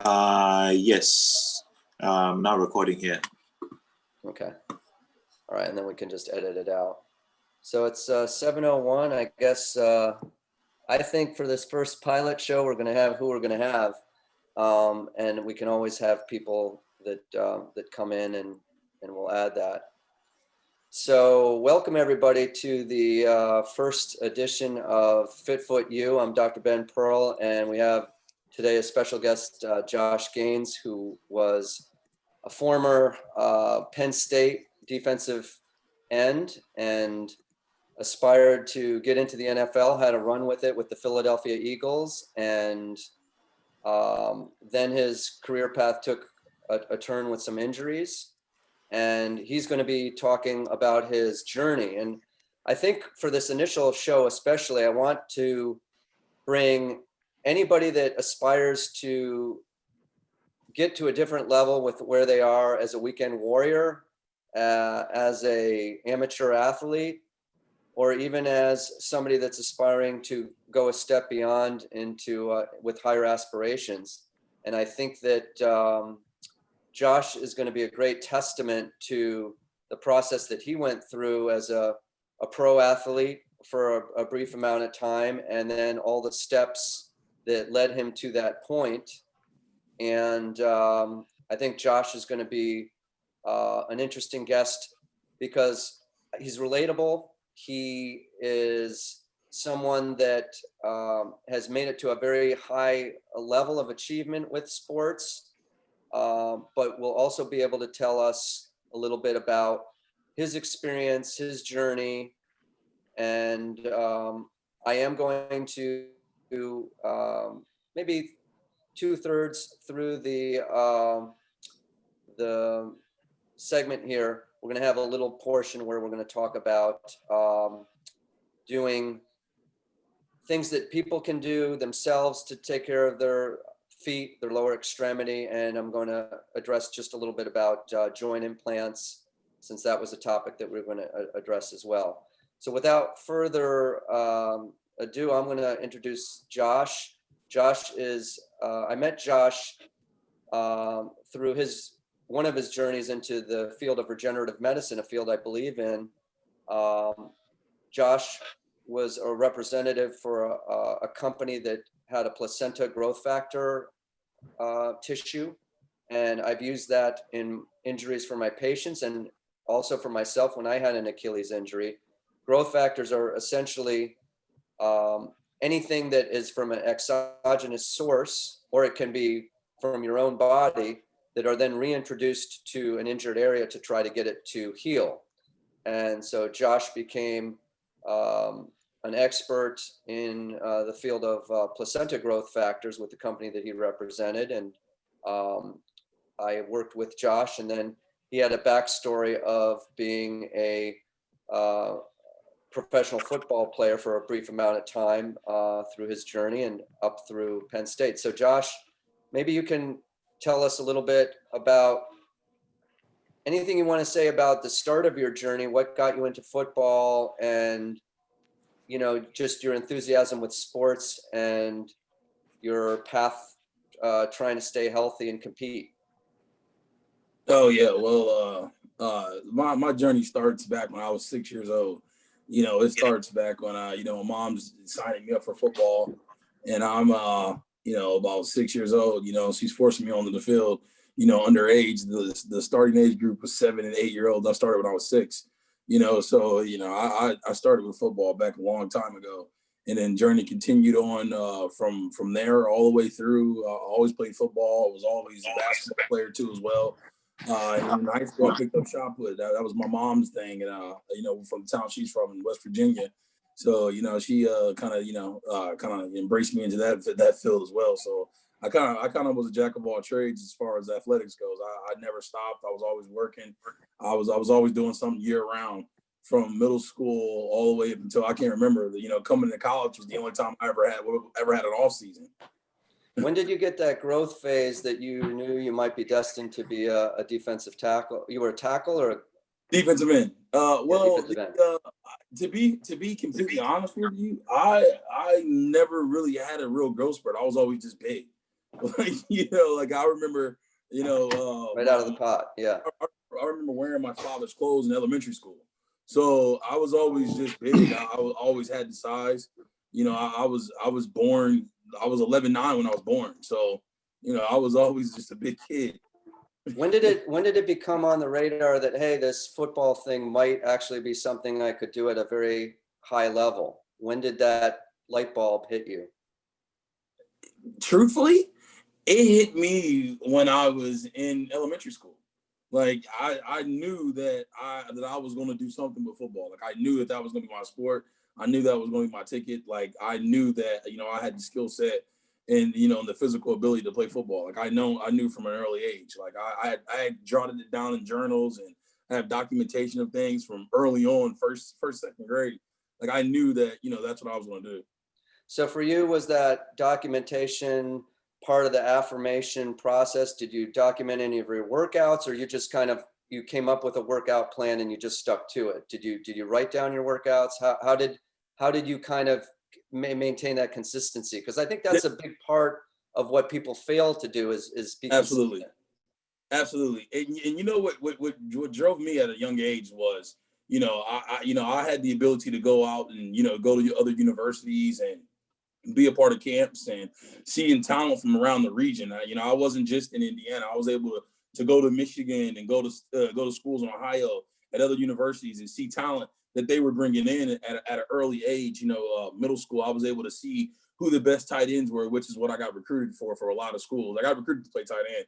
Yes. Now recording here. Okay. All right, and then we can just edit it out. So it's 7:01. I guess I think for this first pilot show, we're going to have who we're going to have, and we can always have people that come in, and we'll add that. So welcome everybody to the first edition of Fitfoot U. I'm Dr. Ben Pearl, and we have today a special guest, Josh Gaines, who was a former Penn State defensive end and aspired to get into the NFL, had a run with it with the Philadelphia Eagles, and then his career path took a turn with some injuries. And he's going to be talking about his journey. And I think for this initial show especially, I want to bring anybody that aspires to get to a different level with where they are as a weekend warrior, as a amateur athlete, or even as somebody that's aspiring to go a step beyond into with higher aspirations. And I think that Josh is going to be a great testament to the process that he went through as a pro athlete for a brief amount of time, and then all the steps that led him to that point. And I think Josh is going to be an interesting guest because he's relatable. He is someone that has made it to a very high level of achievement with sports, but will also be able to tell us a little bit about his experience, his journey. And I am going to maybe 2/3 through the segment here, we're going to have a little portion where we're going to talk about doing things that people can do themselves to take care of their feet, their lower extremity, and I'm going to address just a little bit about joint implants, since that was a topic that we're going to address as well. So without further ado, I'm going to introduce Josh. Josh is, I met Josh through one of his journeys into the field of regenerative medicine, a field I believe in. Josh was a representative for a company that had a placenta growth factor tissue, and I've used that in injuries for my patients and also for myself when I had an Achilles injury. Growth factors are essentially anything that is from an exogenous source, or it can be from your own body, that are then reintroduced to an injured area to try to get it to heal. And so Josh became an expert in the field of placenta growth factors with the company that he represented. And I worked with Josh, and then he had a backstory of being a professional football player for a brief amount of time through his journey and up through Penn State. So Josh, maybe you can tell us a little bit about anything you want to say about the start of your journey, what got you into football, and just your enthusiasm with sports and your path trying to stay healthy and compete. Oh yeah, well, my journey starts back when I was 6 years old. It starts back when my mom's signing me up for football, and I'm about 6 years old. She's forcing me onto the field. Underage. The starting age group was 7 and 8 year olds. I started when I was 6. So I started with football back a long time ago, and then journey continued on from there all the way through. Always played football. Was always a basketball player too as well. In high school, I picked up shot put. That was my mom's thing, and from the town she's from in West Virginia. So she kind of embraced me into that field as well. So I kind of was a jack of all trades as far as athletics goes. I never stopped. I was always working. I was always doing something year round, from middle school all the way up until I can't remember. Coming to college was the only time I ever had an off season. When did you get that growth phase that you knew you might be destined to be a defensive tackle? You were a tackle or a defensive end? defensive end. To be completely honest with you, I never really had a real growth spurt. I was always just big. Like, you know, like I remember, you know, Right out of the pot. Yeah. I remember wearing my father's clothes in elementary school. So I was always just big. Always had the size. You know, I was born. I was 11'9" when I was born. So, you know, I was always just a big kid. When did it become on the radar that, hey, this football thing might actually be something I could do at a very high level? When did that light bulb hit you? Truthfully, it hit me when I was in elementary school. Like I knew that I was going to do something with football. Like I knew that that was going to be my sport. I knew that was going to be my ticket. Like I knew that, you know, I had the skill set and, you know, and the physical ability to play football. Like I knew from an early age. Like I had jotted it down in journals, and I have documentation of things from early on, second grade. Like I knew that, you know, that's what I was going to do. So for you, was that documentation part of the affirmation process? Did you document any of your workouts, or you just kind of, you came up with a workout plan and you just stuck to it? Did you write down your workouts? How did you kind of maintain that consistency? Because I think that's a big part of what people fail to do is be Absolutely. consistent. Absolutely. And you know what drove me at a young age was, you know, I had the ability to go out and, you know, go to other universities and be a part of camps and seeing talent from around the region. You know, I wasn't just in Indiana. I was able to go to Michigan and go to schools in Ohio at other universities and see talent that they were bringing in at an early age. You know, middle school, I was able to see who the best tight ends were, which is what I got recruited for a lot of schools. I got recruited to play tight end,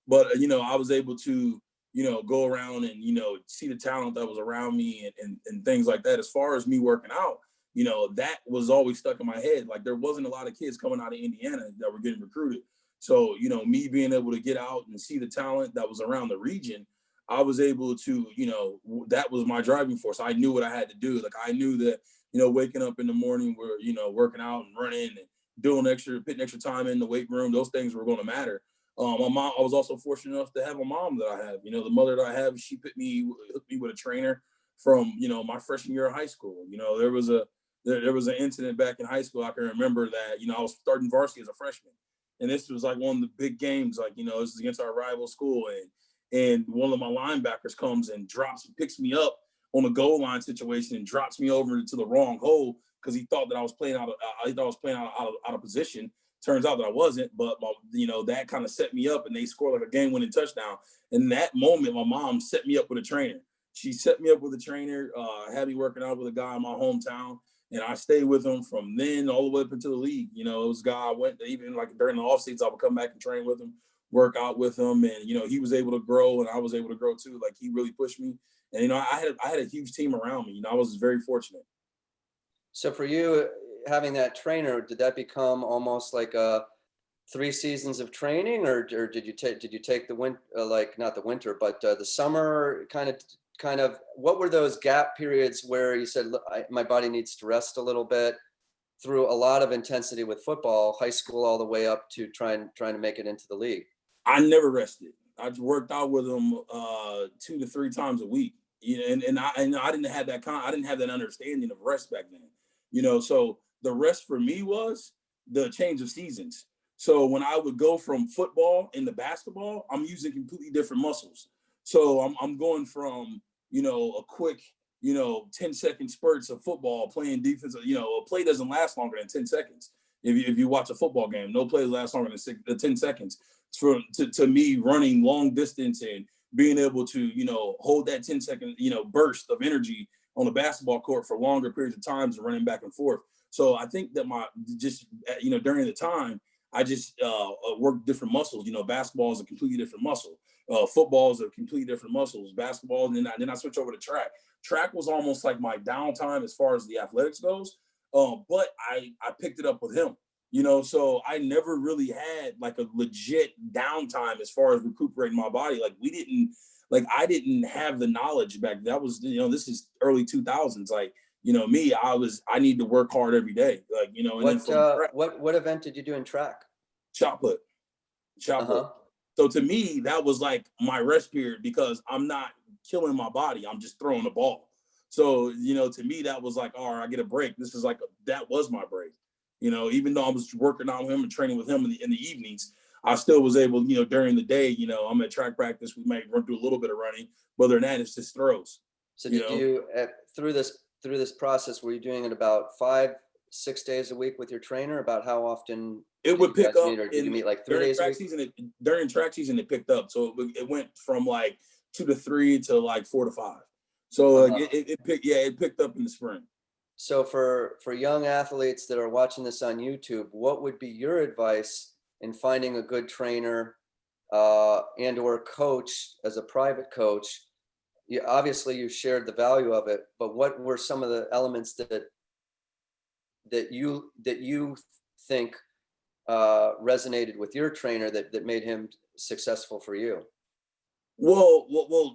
but you know, I was able to, you know, go around and, you know, see the talent that was around me and things like that. As far as me working out, you know, that was always stuck in my head. Like there wasn't a lot of kids coming out of Indiana that were getting recruited. So, you know, me being able to get out and see the talent that was around the region, I was able to, you know, that was my driving force. I knew what I had to do. Like I knew that, you know, waking up in the morning, where, you know, working out and running and putting extra time in the weight room, those things were going to matter. My mom, I was also fortunate enough to have a mom that I have. You know, the mother that I have, she hooked me with a trainer from, you know, my freshman year of high school. You know, there was an incident back in high school. I can remember that, you know, I was starting varsity as a freshman, and this was like one of the big games. Like, you know, this is against our rival school, and one of my linebackers comes and picks me up on a goal line situation and drops me over to the wrong hole because he thought that I was playing out of position. Turns out that I wasn't, but you know, that kind of set me up, and they scored like a game-winning touchdown. In that moment, my mom set me up with a trainer. She set me up with a trainer, had me working out with a guy in my hometown, and I stayed with him from then all the way up into the league. You know, it was a guy I went to, even like during the off seasons, I would come back and train with him, work out with him, and you know, he was able to grow, and I was able to grow too. Like he really pushed me, and you know, I had a huge team around me. You know, I was very fortunate. So for you, having that trainer, did that become almost like a 3 seasons of training, or did you take the winter, like not the winter, but the summer kind of, what were those gap periods where you said, look, my body needs to rest a little bit, through a lot of intensity with football, high school all the way up to trying to make it into the league? I never rested. I worked out with him 2 to 3 times a week. You know, and I didn't have I didn't have that understanding of rest back then. You know, so the rest for me was the change of seasons. So when I would go from football into basketball, I'm using completely different muscles. So I'm going from, you know, a quick, you know, 10-second spurts of football playing defense. You know, a play doesn't last longer than 10 seconds. If you watch a football game, no play lasts longer than 10 seconds. To me, running long distance and being able to, you know, hold that 10-second, you know, burst of energy on the basketball court for longer periods of times and running back and forth. So I think that you know, during the time, I just worked different muscles. You know, basketball is a completely different muscle. Football is a completely different muscles. Basketball, and then I switched over to track. Track was almost like my downtime as far as the athletics goes. But I picked it up with him. You know, so I never really had like a legit downtime as far as recuperating my body. I didn't have the knowledge back. That was, you know, this is early 2000s. Like, you know, I need to work hard every day. Like, you know, and What event did you do in track? shot put. So to me, that was like my rest period because I'm not killing my body. I'm just throwing the ball. So, you know, to me, that was like, all right, I get a break. This is like, that was my break. You know, even though I was working on him and training with him in the evenings, I still was able, during the day, I'm at track practice, we might run through a little bit of running, but other than that, it's just throws. So did you, through this process, were you doing it about 5-6 days a week with your trainer? About how often It would you pick guys up meet, or did you meet like 3 during days a track week? season. During track season, it picked up, so it went from like 2 to 3 to like 4 to 5. So it picked up in the spring. So for young athletes that are watching this on YouTube, what would be your advice in finding a good trainer and or coach as a private coach? Obviously you shared the value of it, but what were some of the elements that you think resonated with your trainer that made him successful for you? Well,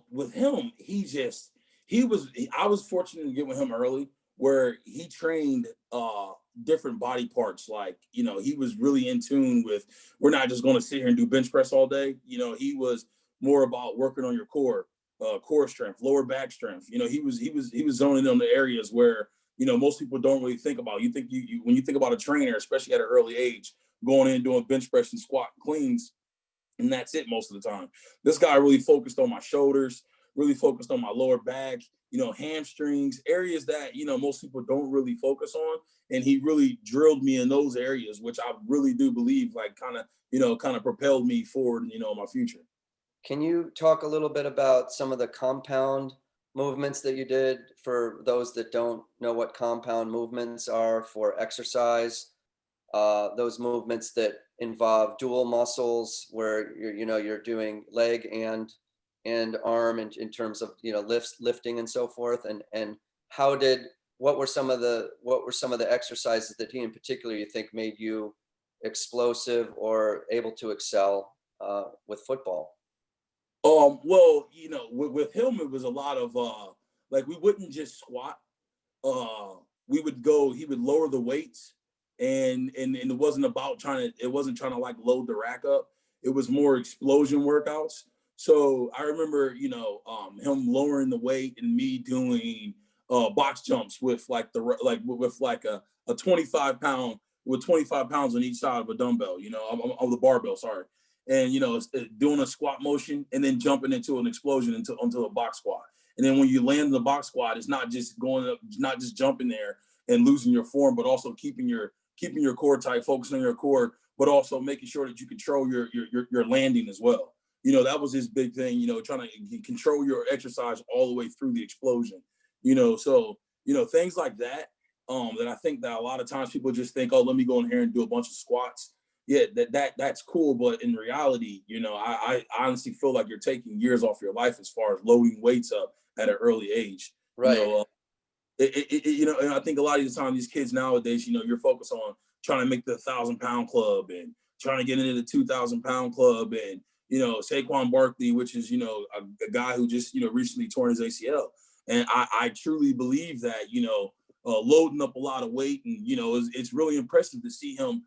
with him, I was fortunate to get with him early, where he trained different body parts. Like, he was really in tune with, we're not just going to sit here and do bench press all day. He was more about working on your core strength, lower back strength. He was zoning in the areas where, most people don't really think about. You think when you think about a trainer, especially at an early age, going in and doing bench press and squat cleans, and that's it most of the time. This guy really focused on my shoulders, really focused on my lower back, hamstrings, areas that, most people don't really focus on. And he really drilled me in those areas, which I really do believe like kind of propelled me forward, in my future. Can you talk a little bit about some of the compound movements that you did for those that don't know what compound movements are for exercise? Those movements that involve dual muscles where you're doing leg and arm in terms of lifting and so forth, and what were some of the exercises that he in particular you think made you explosive or able to excel with football? Well, with him, it was a lot of like, we wouldn't just squat. He would lower the weights, and it wasn't trying to like load the rack up. It was more explosion workouts. So I remember, him lowering the weight and me doing box jumps with like a 25 pound with 25 pounds on each side of a dumbbell, of the barbell, sorry. And, doing a squat motion and then jumping into an explosion onto a box squat. And then when you land in the box squat, it's not just going up, not just jumping there and losing your form, but also keeping your core tight, focusing on your core, but also making sure that you control your landing as well. That was his big thing, trying to control your exercise all the way through the explosion. So things like that, that I think that a lot of times people just think, oh, let me go in here and do a bunch of squats. Yeah, that's cool, but in reality, I honestly feel like you're taking years off your life as far as loading weights up at an early age. Right. And I think a lot of the time these kids nowadays, you're focused on trying to make the 1,000-pound club and trying to get into the 2,000-pound club, and Saquon Barkley, which is a guy who just recently torn his ACL, and I truly believe that loading up a lot of weight, and it's really impressive to see him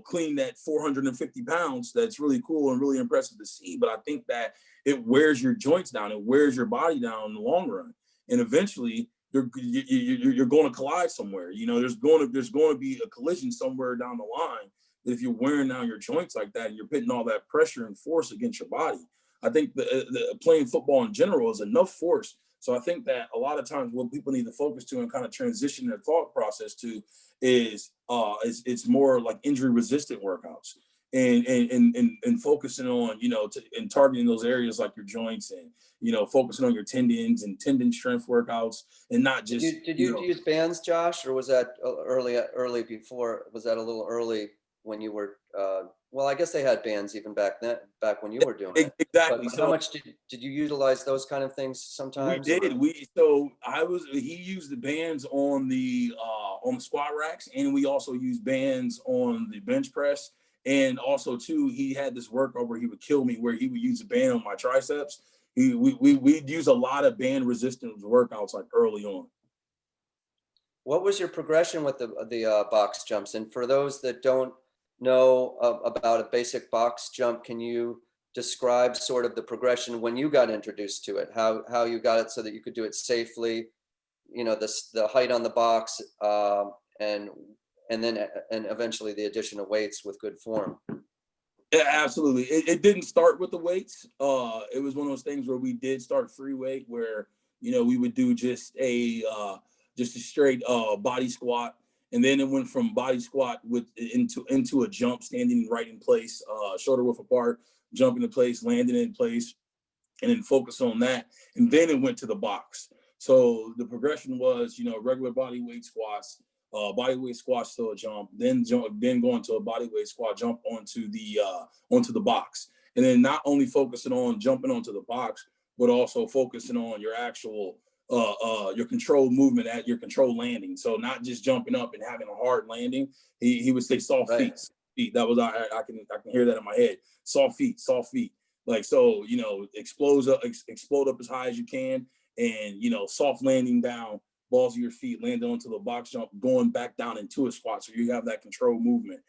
clean that 450 pounds. That's really cool and really impressive to see. But I think that it wears your joints down. It wears your body down in the long run. And eventually you're going to collide somewhere. There's going to be a collision somewhere down the line. That if you're wearing down your joints like that and you're putting all that pressure and force against your body, I think the playing football in general is enough force. So I think that a lot of times what people need to focus to and kind of transition their thought process to is it's more like injury resistant workouts, and focusing on and targeting those areas like your joints, and focusing on your tendons and tendon strength workouts, and not just. Did you use bands, Josh, or was that early before? Was that a little early when you were? Well, I guess they had bands even back when you were doing it. Exactly. But how much did you utilize those kind of things sometimes? We did. He used the bands on the squat racks, and we also used bands on the bench press. And also too, he had this workout where he would kill me, where he would use a band on my triceps. We'd use a lot of band resistance workouts like early on. What was your progression with the box jumps? And for those that don't know about a basic box jump, can you describe sort of the progression when you got introduced to it? How you got it so that you could do it safely? The height on the box, and eventually the addition of weights with good form. Yeah, absolutely. It didn't start with the weights. It was one of those things where we did start free weight, where we would do just a straight body squat, and then it went from body squat into a jump, standing right in place, shoulder width apart, jumping in place, landing in place, and then focus on that. And then it went to the box. So the progression was, regular body weight squats, body weight squat, still a jump, then going to a body weight squat, jump onto the box. And then not only focusing on jumping onto the box, but also focusing on your actual your controlled movement at your controlled landing. So not just jumping up and having a hard landing. He would say soft Right. feet. That was I can hear that in my head. Soft feet. Like, so, explode up as high as you can, and, soft landing down, balls of your feet, land onto the box jump, going back down into a squat. So you have that controlled movement.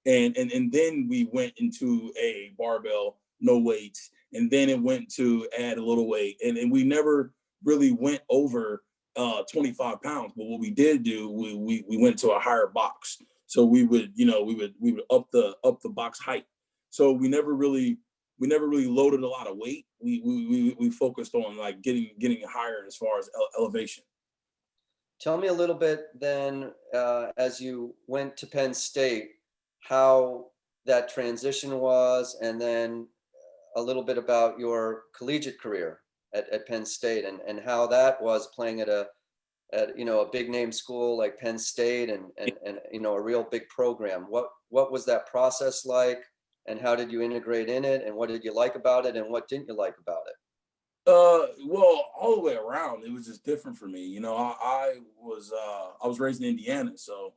And then we went into a barbell, no weights. And then it went to add a little weight. And we never really went over 25 pounds. But what we did do, we went to a higher box. So we would up the box height. So we never really loaded a lot of weight. We focused on like getting higher as far as elevation. Tell me a little bit then, as you went to Penn State, how that transition was, and then a little bit about your collegiate career at Penn State, and how that was playing at a big name school like Penn State, and a real big program. What was that process like, and how did you integrate in it, and what did you like about it, and what didn't you like about it? Well, all the way around, it was just different for me. I was raised in Indiana, so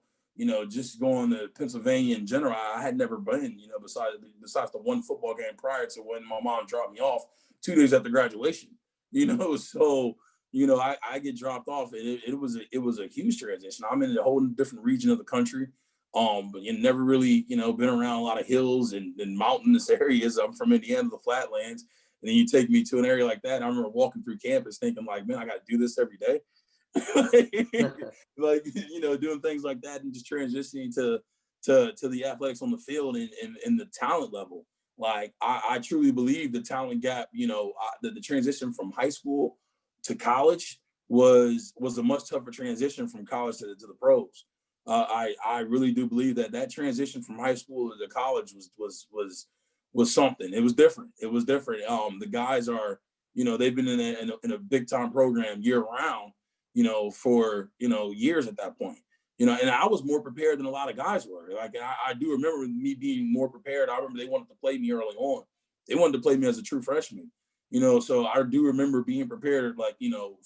just going to Pennsylvania in general, I had never been. Besides the one football game prior to when my mom dropped me off 2 days after graduation. So I get dropped off, and it was a huge transition. I'm in a whole different region of the country. But you never really, been around a lot of hills and mountainous areas. I'm from Indiana, the flatlands. And then you take me to an area like that. I remember walking through campus thinking like, man, I got to do this every day. Like, doing things like that, and just transitioning to the athletics on the field, and the talent level. Like, I truly believe the talent gap, the transition from high school to college was a much tougher transition from college to the pros. I really do believe that transition from high school to college was something. It was different. The guys are, they've been in a big time program year round, for years at that point. And I was more prepared than a lot of guys were. Like, I do remember me being more prepared. I remember they wanted to play me early on. They wanted to play me as a true freshman. So I do remember being prepared, like,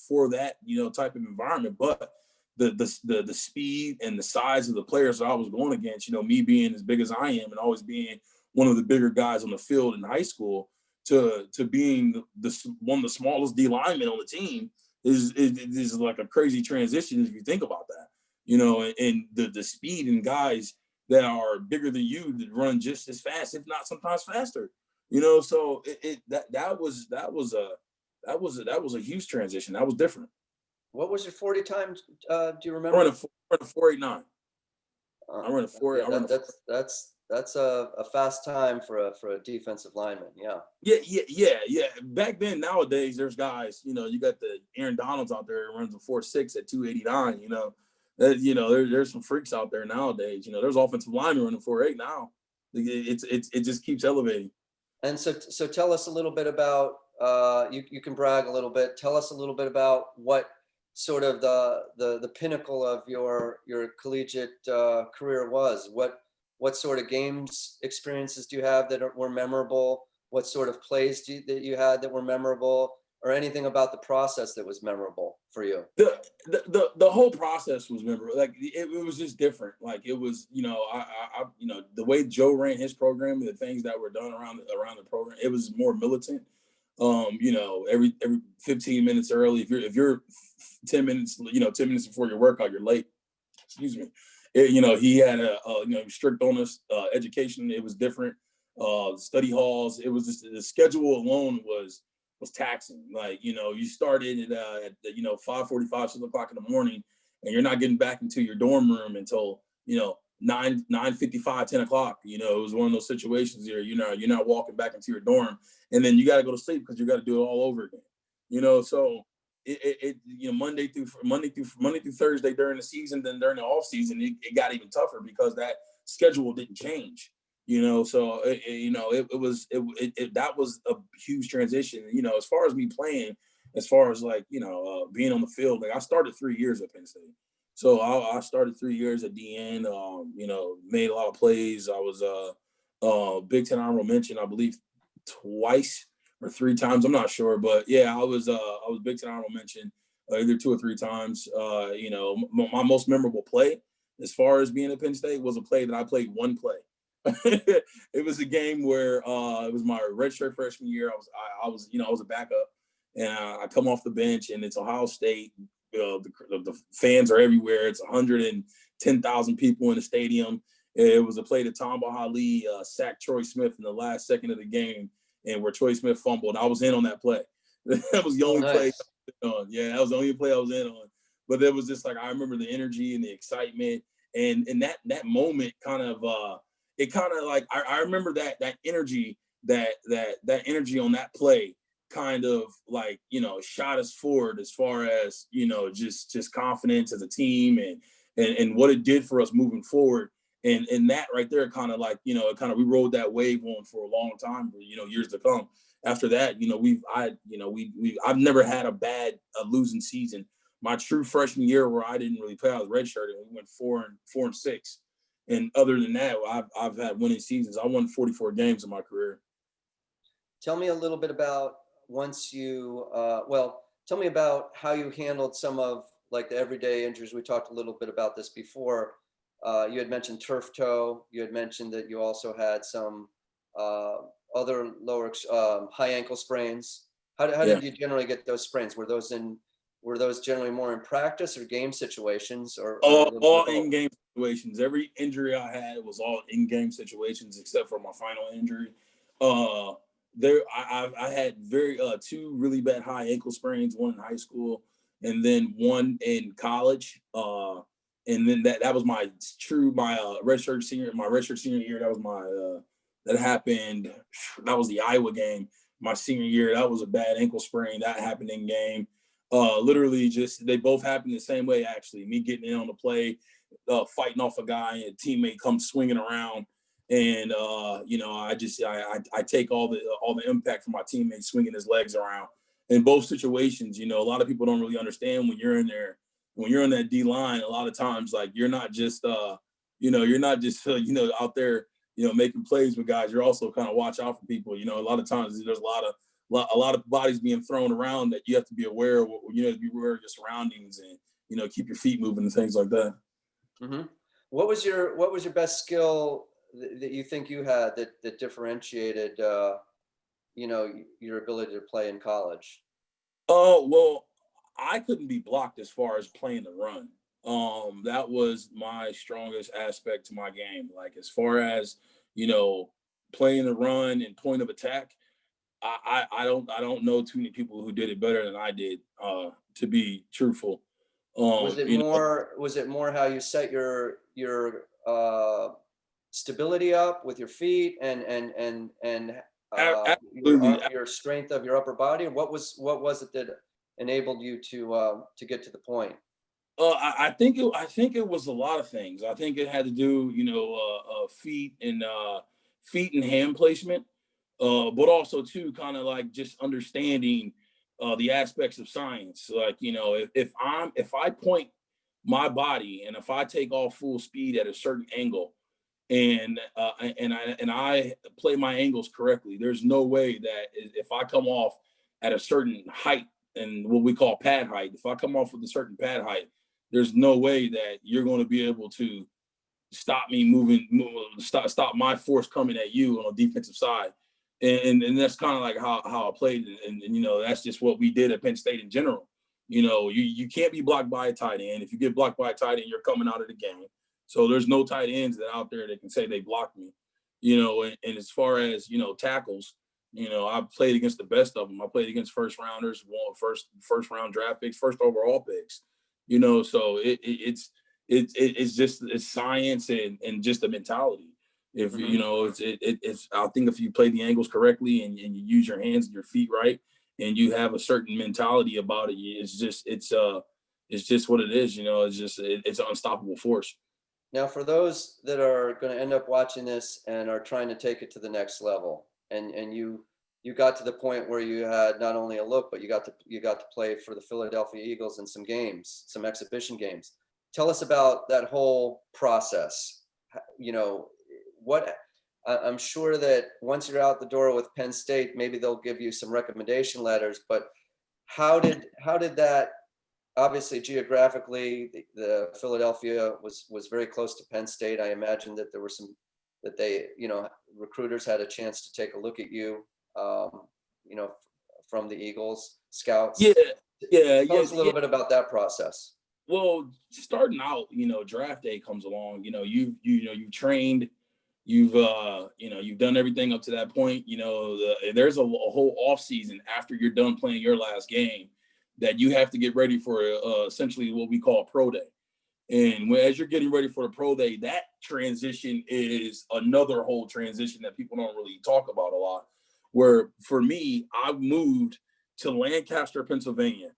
for that, type of environment. But the speed and the size of the players that I was going against, me being as big as I am and always being one of the bigger guys on the field in high school, to being one of the smallest D linemen on the team is like a crazy transition if you think about that. And the speed and guys that are bigger than you that run just as fast, if not sometimes faster. So that was a huge transition. That was different. What was your 40 times? Do you I remember? run a 4.89. I run a four. Yeah, that's a fast time for a defensive lineman. Yeah. Yeah. Back then, nowadays, there's guys. You got the Aaron Donalds out there who runs a 4.6 at 289. There's some freaks out there nowadays. There's offensive linemen running 4.8 now. It just keeps elevating. And so tell us a little bit about. You can brag a little bit. Tell us a little bit about what sort of the pinnacle of your collegiate career was. What sort of games experiences do you have that were memorable? What sort of plays that you had that were memorable, or anything about the process that was memorable for you? The whole process was memorable. Like, it was just different. Like, it was, the way Joe ran his program, the things that were done around the program, it was more militant. Every 15 minutes early. If you're 10 minutes, 10 minutes before your workout, you're late. Excuse me. He had a strict on us education. It was different. Study halls. It was just the schedule alone was taxing. Like, you started at 5:45, 6 o'clock in the morning, and you're not getting back into your dorm room until 9:55, 10 o'clock. You know, it was one of those situations here. You're not walking back into your dorm, and then you got to go to sleep because you got to do it all over again. You know, so Monday through Thursday during the season, then during the off season, it got even tougher because that schedule didn't change. You know, so that was a huge transition. You know, as far as me playing, as far as like being on the field, like I started 3 years at Penn State. So I started 3 years at DN. Made a lot of plays. I was Big Ten honorable mention, I believe, twice or 3 times. I'm not sure, but yeah, I was Big Ten honorable mention either 2 or 3 times. My most memorable play, as far as being at Penn State, was a play that I played one play. It was a game where it was my redshirt freshman year. I was a backup, and I come off the bench, and it's Ohio State. The fans are everywhere. It's 110,000 people in the stadium. It was a play that Tamba Hali sacked Troy Smith in the last second of the game, and where Troy Smith fumbled. I was in on that play. That was the only play I was in on. Yeah, that was the only play I was in on. But it was just like, I remember the energy and the excitement, and that moment kind of I remember that energy that energy on that play kind of like, shot us forward as far as, just confidence as a team and what it did for us moving forward. And that right there kind of like, we rode that wave on for a long time, years to come. After that, I've never had a losing season. My true freshman year where I didn't really play, I was redshirted, and we went 4-6. And other than that, I've had winning seasons. I won 44 games in my career. Tell me a little bit about tell me about how you handled some of like the everyday injuries. We talked a little bit about this before. You had mentioned turf toe. You had mentioned that you also had some other lower high ankle sprains. How did you generally get those sprains? Were those generally more in practice or game situations, or all in game situations? Every injury I had was all in game situations except for my final injury. I had 2 really bad high ankle sprains, one in high school and then one in college. And then that was my redshirt senior year. That was that happened. That was the Iowa game. My senior year, that was a bad ankle sprain that happened in game. Literally they both happened the same way, actually. Me getting in on the play, fighting off a guy, and a teammate comes swinging around. And, I take all the impact from my teammate swinging his legs around. In both situations, a lot of people don't really understand when you're in there, when you're on that D line, a lot of times, like, you're not just, out there, making plays with guys. You're also kind of watch out for people. A lot of times there's a lot of bodies being thrown around that you have to be aware of. You have to be aware of your surroundings and, keep your feet moving and things like that. Mm-hmm. What was your best skill that you think you had that differentiated, your ability to play in college? Oh, well, I couldn't be blocked as far as playing the run. That was my strongest aspect to my game. Like, as far as, playing the run and point of attack, I don't know too many people who did it better than I did, to be truthful. Was it more how you set your stability up with your feet and your strength of your upper body? What was it that enabled you to get to the point? I think it was a lot of things. I think it had to do, feet and hand placement, but also too kind of like just understanding the aspects of science. Like, if I point my body and if I take off full speed at a certain angle, and I play my angles correctly, there's no way that if I come off at a certain height and what we call pad height, if I come off with a certain pad height, there's no way that you're going to be able to stop me stop my force coming at you on the defensive side. And that's kind of like how I played. And that's just what we did at Penn State in general. You can't be blocked by a tight end. If you get blocked by a tight end, you're coming out of the game. So there's no tight ends that out there that can say they blocked me, and as far as, tackles, I played against the best of them. I played against first rounders, first round draft picks, first overall picks, so it's science and just a mentality. If you know, it's I think if you play the angles correctly and you use your hands and your feet right, and you have a certain mentality about it, it's just what it is. You know, it's an unstoppable force. Now, for those that are going to end up watching this and are trying to take it to the next level, and you got to the point where you had not only a look, but you got to play for the Philadelphia Eagles in some games, some exhibition games. Tell us about that whole process. You know, I'm sure that once you're out the door with Penn State, maybe they'll give you some recommendation letters, but how did that, obviously geographically, the Philadelphia was very close to Penn State. I imagine that there were that they, recruiters had a chance to take a look at you, from the Eagles scouts. Tell us a little bit about that process. Well, starting out, draft day comes along. You've trained, you've done everything up to that point. There's a whole off season after you're done playing your last game that you have to get ready for essentially what we call a pro day. And as you're getting ready for the pro day, that transition is another whole transition that people don't really talk about a lot. Where for me, I moved to Lancaster, Pennsylvania,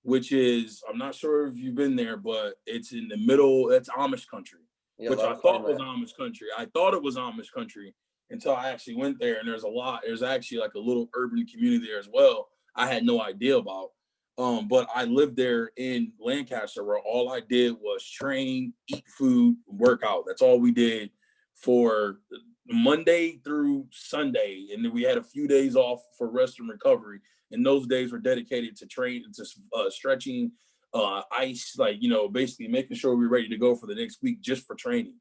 which is, I'm not sure if you've been there, but it's in the middle, it's Amish country, which I thought was Amish country. I thought it was Amish country until I actually went there. And there's actually like a little urban community there as well. I had no idea about. But I lived there in Lancaster where all I did was train, eat food, work out. That's all we did for Monday through Sunday. And then we had a few days off for rest and recovery. And those days were dedicated to stretching, ice, basically making sure we were ready to go for the next week just for training.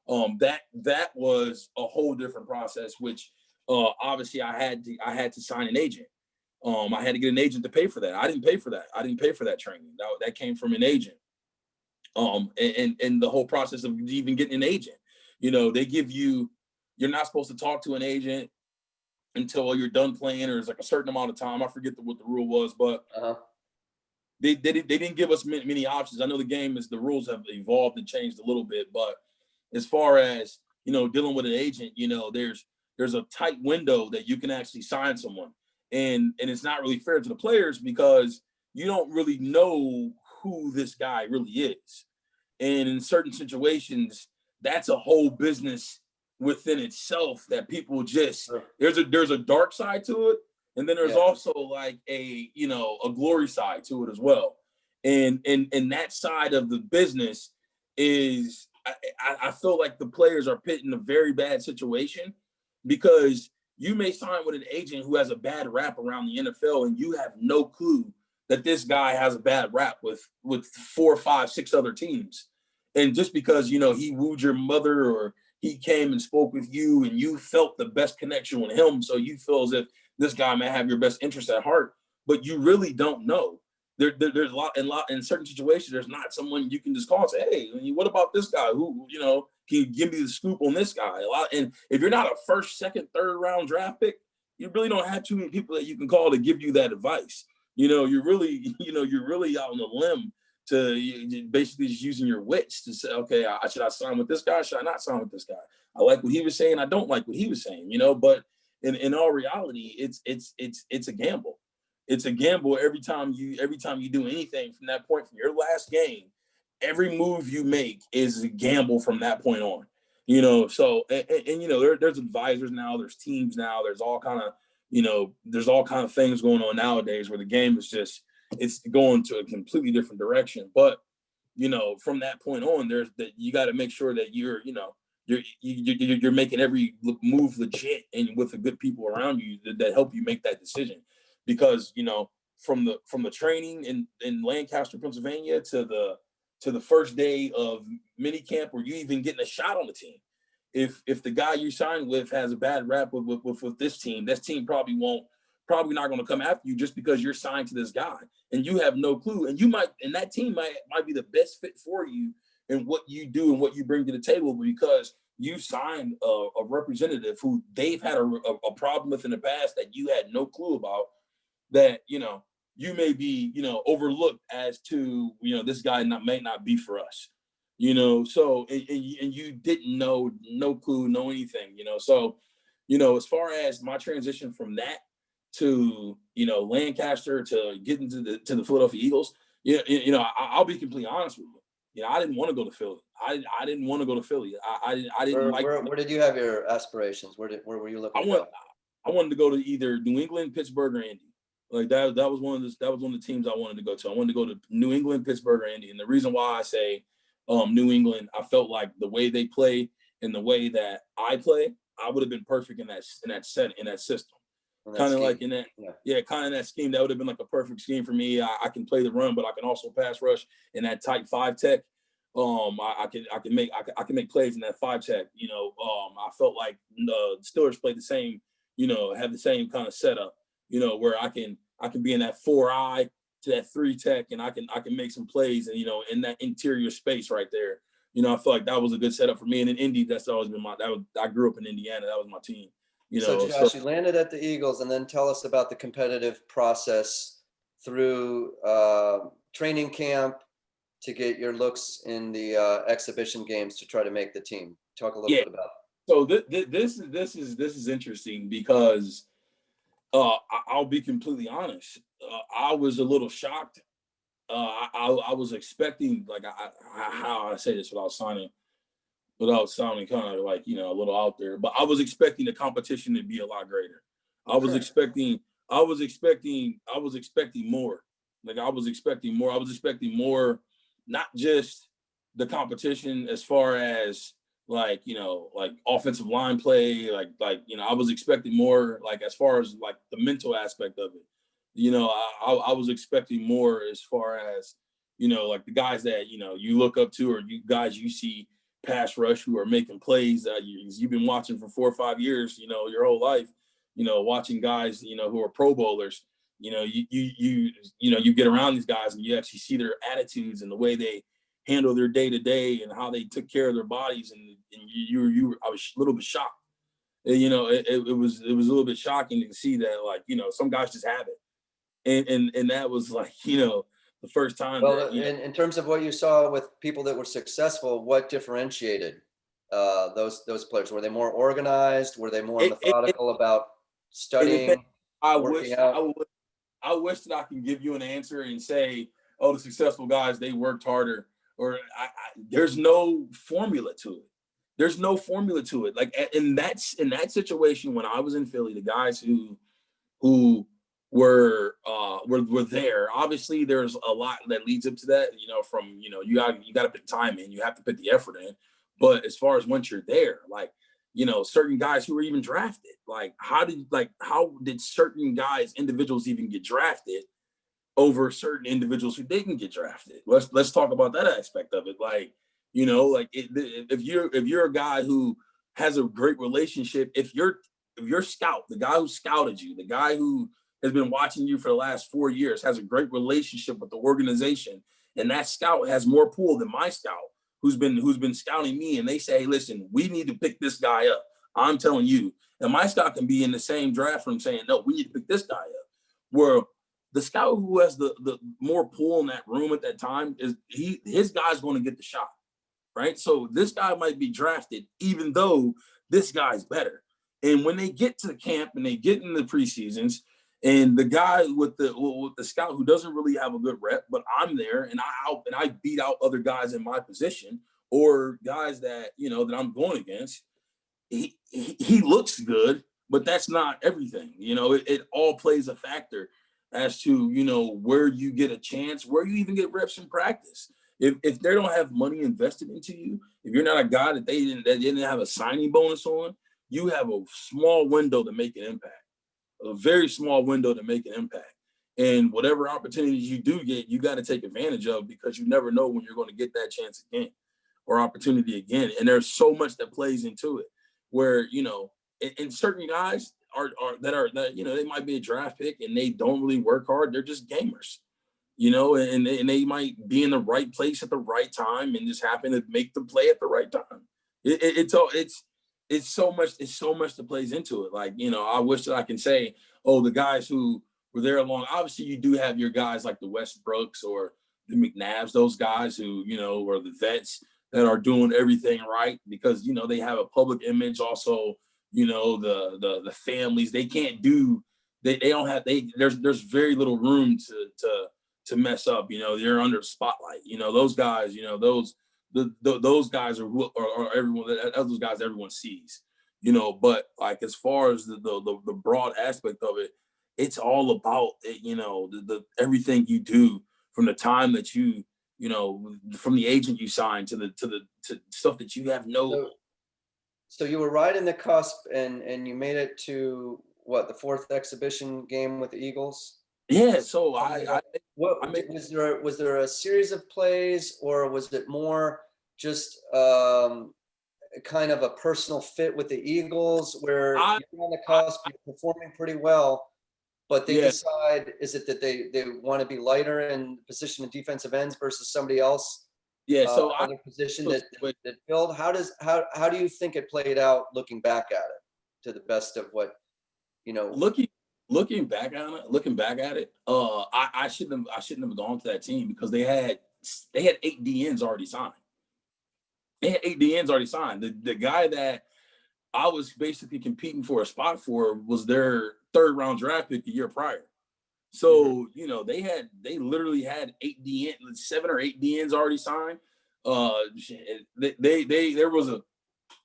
That was a whole different process, which obviously I had to sign an agent. I had to get an agent to pay for that. I didn't pay for that. I didn't pay for that training. That came from an agent. And the whole process of even getting an agent, they give you, you're not supposed to talk to an agent until you're done playing, or there's like a certain amount of time. I forget what the rule was, but they didn't give us many options. I know the rules have evolved and changed a little bit, but as far as, dealing with an agent, there's a tight window that you can actually sign someone. And it's not really fair to the players because you don't really know who this guy really is. And in certain situations, that's a whole business within itself that people just, there's a dark side to it. And then there's also like a glory side to it as well. And that side of the business is, I feel like the players are put in a very bad situation because you may sign with an agent who has a bad rap around the NFL and you have no clue that this guy has a bad rap with 4, 5, 6 other teams. And just because, he wooed your mother or he came and spoke with you and you felt the best connection with him, so you feel as if this guy may have your best interest at heart, but you really don't know. There's a lot in certain situations, there's not someone you can just call and say, hey, what about this guy? Who, can you give me the scoop on this guy? And if you're not a first, second, third round draft pick, you really don't have too many people that you can call to give you that advice. You're really out on a limb to basically just using your wits to say, okay, should I sign with this guy? Should I not sign with this guy? I like what he was saying. I don't like what he was saying, but in all reality, it's a gamble. It's a gamble every time you do anything from that point, from your last game. Every move you make is a gamble from that point on. So there's advisors now, there's teams now, there's all kind of things going on nowadays where the game is just, it's going to a completely different direction. But from that point on, there's that you got to make sure that you're making every move legit and with the good people around you that help you make that decision. Because from the training in Lancaster, Pennsylvania to the first day of mini camp where you even getting a shot on the team, if the guy you signed with has a bad rap with this team probably not going to come after you just because you're signed to this guy and you have no clue, and that team might be the best fit for you and what you do and what you bring to the table, because you signed a representative who they've had a problem with in the past that you had no clue about, that you may be overlooked as to this guy may not be for us. you know, so, and you didn't know, no clue, no anything, you know, so, you know, as far as my transition from that to, you know, Lancaster to getting to the Philadelphia Eagles, you know, I'll be completely honest with you. You know, I didn't want to go to Philly. I didn't want to go to Philly. I didn't like. Where did you have your aspirations? Where were you looking to go? I wanted to go to either New England, Pittsburgh, or Indy. Like that was one of the teams I wanted to go to. I wanted to go to New England, Pittsburgh, or Indy. And the reason why I say New England, I felt like the way they play and the way that I play, I would have been perfect in that system. Kind of like in that, kind of that scheme. That would have been like a perfect scheme for me. I can play the run, but I can also pass rush in that tight 5 tech. I can make plays in that 5 tech. You know, I felt like the Steelers played the same. You know, have the same kind of setup. You know, where I can be in that 4-eye to that 3 tech, and I can make some plays, and you know, in that interior space right there. You know, I feel like that was a good setup for me. And in Indy, that's always been I grew up in Indiana. That was my team. You know, so Josh, you landed at the Eagles, and then tell us about the competitive process through training camp to get your looks in the exhibition games to try to make the team. Talk a little bit about it. So this is interesting because I'll be completely honest. I was a little shocked. I was expecting, like, how I say this without sounding kind of like, you know, a little out there, but I was expecting the competition to be a lot greater. I was expecting more. Like I was expecting more. I was expecting more, not just the competition as far as like, you know, like offensive line play, like, you know, I was expecting more, like, as far as like the mental aspect of it. You know, I was expecting more as far as, you know, like the guys that, you know, you look up to, or you guys you see pass rush who are making plays that you've been watching for 4 or 5 years, you know, your whole life, you know, watching guys, you know, who are Pro Bowlers, you know, you get around these guys and you actually see their attitudes and the way they handle their day to day and how they took care of their bodies, and I was a little bit shocked. You know, it was a little bit shocking to see that, like, you know, some guys just have it, and that was like, you know, the first time. Well, that, you know, in terms of what you saw with people that were successful, what differentiated those players? Were they more organized? Were they more methodical about studying, working out? I wish that I can give you an answer and say, oh, the successful guys, they worked harder, or there's no formula to it. There's no formula to it. Like in that situation when I was in Philly, the guys who were there. Obviously, there's a lot that leads up to that. You know, from, you know, you got to put time in, you have to put the effort in. But as far as once you're there, like, you know, certain guys who were even drafted, like how did certain guys, individuals, even get drafted over certain individuals who didn't get drafted? Let's talk about that aspect of it. Like, you know, like if you're a guy who has a great relationship, if your scout, the guy who scouted you, the guy who has been watching you for the last 4 years, has a great relationship with the organization, and that scout has more pull than my scout who's been scouting me, and they say, hey, listen, we need to pick this guy up. I'm telling you, and my scout can be in the same draft room saying, no, we need to pick this guy up. Where the scout who has the more pull in that room at that time is his guy's going to get the shot, right? So this guy might be drafted, even though this guy's better. And when they get to the camp and they get in the preseasons, and the guy with the scout who doesn't really have a good rep, but I'm there and I beat out other guys in my position, or guys that, you know, that I'm going against, he looks good, but that's not everything. You know, it all plays a factor as to, you know, where you get a chance, where you even get reps in practice. If they don't have money invested into you, if you're not a guy that they didn't have a signing bonus on, you have a small window to make an impact. A very small window to make an impact. And whatever opportunities you do get, you got to take advantage of, because you never know when you're going to get that chance again or opportunity again. And there's so much that plays into it, where, you know, and certain guys are you know, they might be a draft pick and they don't really work hard. They're just gamers, you know, and they might be in the right place at the right time and just happen to make the play at the right time. It's so much that plays into it. Like, you know, I wish that I can say, oh, the guys who were there along. Obviously, you do have your guys like the Westbrooks or the McNabbs, those guys who, you know, are the vets that are doing everything right, because you know they have a public image. Also, you know, the families, they can't do, they don't have, there's very little room to mess up. You know, they're under the spotlight. You know, those guys, you know, those guys are everyone, those guys everyone sees. You know, but like as far as the broad aspect of it, it's all about it, you know, the everything you do from the time that you know, from the agent you sign to stuff that you have no. So you were right in the cusp, and you made it to what, the fourth exhibition game with the Eagles? Yeah, so What I mean, was there a series of plays, or was it more just kind of a personal fit with the Eagles, where you're on the cusp, you're performing pretty well, but they yeah, decide, is it that they want to be lighter in position of defensive ends versus somebody else, yeah. So other position that filled? How do you think it played out looking back at it, to the best of what you know? looking back at it, I shouldn't have gone to that team, because they had 8 DNs already signed. They had 8 DNs already signed. The guy that I was basically competing for a spot for was their 3rd round draft pick the year prior. So, you know, they literally had 8 DN, 7 or 8 DNs already signed. There was